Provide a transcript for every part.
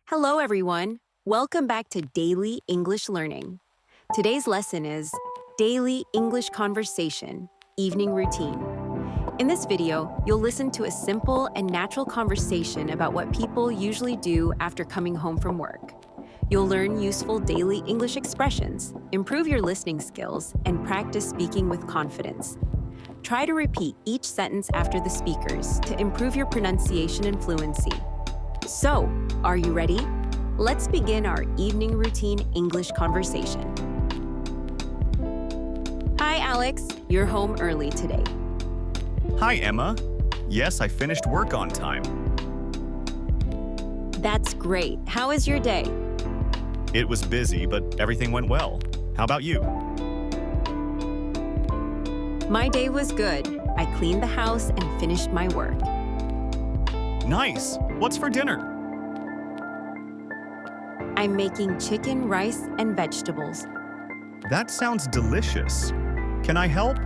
Hello, everyone. Welcome back to Daily English Learning. Today's lesson is Daily English Conversation, Evening Routine. In this video, you'll listen to a simple and natural conversation about what people usually do after coming home from work. You'll learn useful daily English expressions, improve your listening skills, and practice speaking with confidence. Try to repeat each sentence after the speakers to improve your pronunciation and fluency. So, are you ready? Let's begin our evening routine English conversation. Hi, Alex. You're home early today. Hi, Emma. Yes, I finished work on time. That's great. How is your day? It was busy, but everything went well. How about you? My day was good. I cleaned the house and finished my work. Nice. What's for dinner? I'm making chicken, rice, and vegetables. That sounds delicious. Can I help?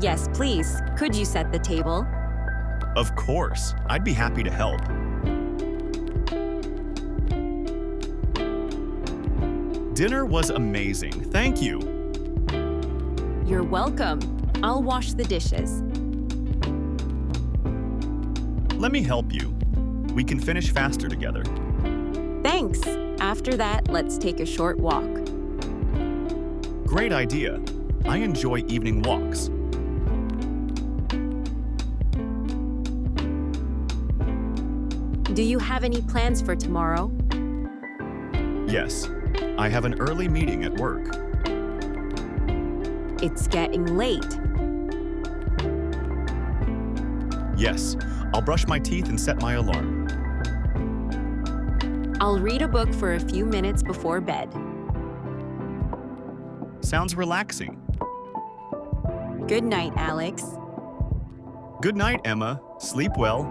Yes, please. Could you set the table? Of course. I'd be happy to help. Dinner was amazing. Thank you. You're welcome. I'll wash the dishes. Let me help you. We can finish faster together. Thanks. After that, let's take a short walk. Great idea. I enjoy evening walks. Do you have any plans for tomorrow? Yes, I have an early meeting at work. It's getting late. Yes, I'll brush my teeth and set my alarm. I'll read a book for a few minutes before bed. Sounds relaxing. Good night, Alex. Good night, Emma. Sleep well.